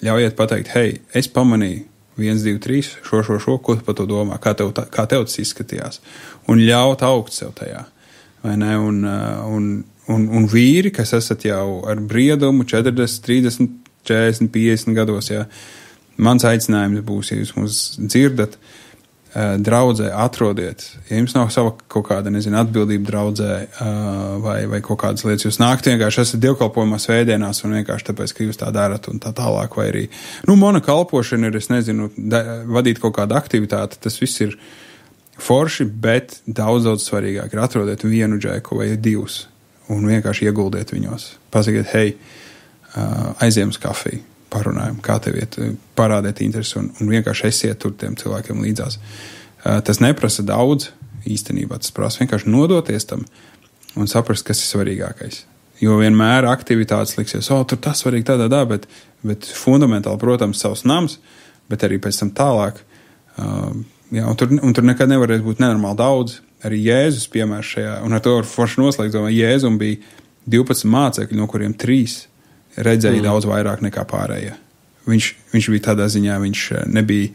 ļaujiet pateikt, hei, es pamanīju 1, 2, 3, šo, ko tu par to domā, kā tev tas izskatījās. Un ļaut augt sev tajā. Vai ne? Un vīri, kas esat jau ar briedumu 40, 30, 40, 50 gados, jā. Mans aicinājums būs, ja jūs mūs dzirdat, draudzē atrodiet. Ja jums nav sava kaut kāda, atbildība draudzē vai kaut kādas lietas, jūs nākt vienkārši esat dievkalpojumā svētdienās un vienkārši tāpēc, ka jūs tā darat un tā tālāk, vai arī, mana kalpošana ir, vadīt kaut kādu aktivitāti, tas viss ir forši, bet daudz svarīgāk ir atrodiet vienu džeku vai 2 un vienkārši ieguldiet viņos. Pasakiet, hei, aiziem uz kafiju, parunājam, kā tev iet, parādiet interesi un vienkārši esiet tur tiem cilvēkiem līdzās. Tas neprasa daudz, īstenībā tas prasa vienkārši nodoties tam un saprast, kas ir svarīgākais. Jo vienmēr aktivitātes liksies, tur tas svarīgi tādā, bet fundamentāli, protams, savs nams, bet arī pēc tam tālāk. Un tur nekad nevarēs būt nenormāli daudz. Arī Jēzus piemērs šajā, un ar to var forši noslēgt, Jēzum bija 12 mācekļi, no kuriem 3 redzēja daudz vairāk nekā pārējie. Viņš bija tādā ziņā, viņš nebija,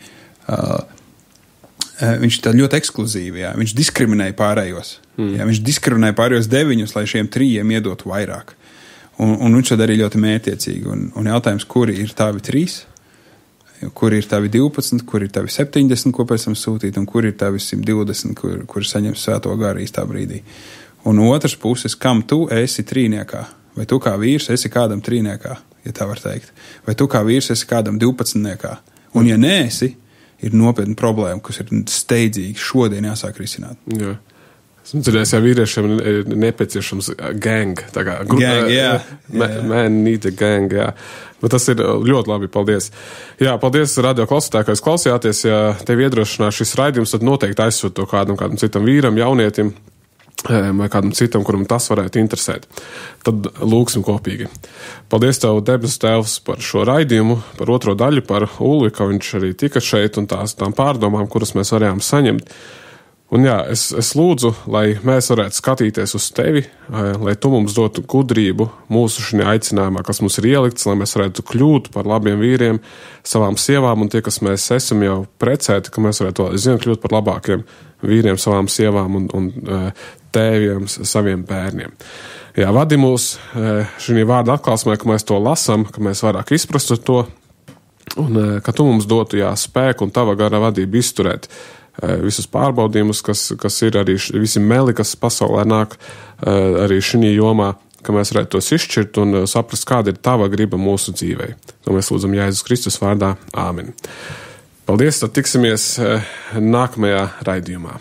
viņš tā ļoti ekskluzīvi, jā. Viņš diskriminēja pārējos. Jā, viņš diskriminēja pārējos 9, lai šiem 3 iedotu vairāk. Un viņš to darīja ļoti mērķiecīgi. Un jautājums, kuri ir tavi 3, kuri ir tavi 12, kuri ir tavi 70, ko pēc tam sūtīt, un kuri ir tavi 120, kuri saņems svēto garu īstā brīdī. Un otrs puses, kam tu esi trīniekā? Vai tu kā vīrs esi kādam trīniekā, ja tā var teikt? Vai tu kā vīrs esi kādam 12-niekā? Un ja neesi, ir nopietna problēma, kas ir steidzīgi šodien jāsāk risināt. Jā. Esmu dzirdējis, ja vīriešiem ir nepieciešams gang. Tā kā gang, jā. Man need a gang, jā. Bet tas ir ļoti labi, paldies. Jā, paldies radio klausītāji, ka jūs klausījāties. Ja tev iedrošinās šis raidījums, tad noteikti aizsūt to kādam citam vīram, jaunietim. vai kādam citam, kuram tas varētu interesēt. Tad lūksim kopīgi. Paldies Tev, debes Tēvs, par šo raidījumu, par otro daļu, par Ulvi, ka viņš arī tika šeit un tām pārdomām, kuras mēs varējām saņemt. Un jā, es lūdzu, lai mēs varētu skatīties uz Tevi, lai Tu mums dotu gudrību mūsu šajā aicinājumā, kas mums ir ielikts, lai mēs varētu kļūt par labiem vīriem savām sievām, un tie, kas mēs esam jau precēti, ka mēs varētu aizvien kļūt par labākiem vīriem savām sievām un tēviem saviem bērniem. Jā, vadi mūs šī vārda atklāsmē, ka mēs to lasam, ka mēs vairāk izprastu to, un ka Tu mums dotu spēku un Tava gara vadību izturēt visus pārbaudījumus, kas ir arī visi meli, kas pasaulē nāk arī šī jomā, ka mēs varētu tos izšķirt un saprast, kāda ir Tava griba mūsu dzīvei. To mēs lūdzam Jēzus Kristus vārdā. Āmen. Paldies, tad tiksimies nākamajā raidījumā.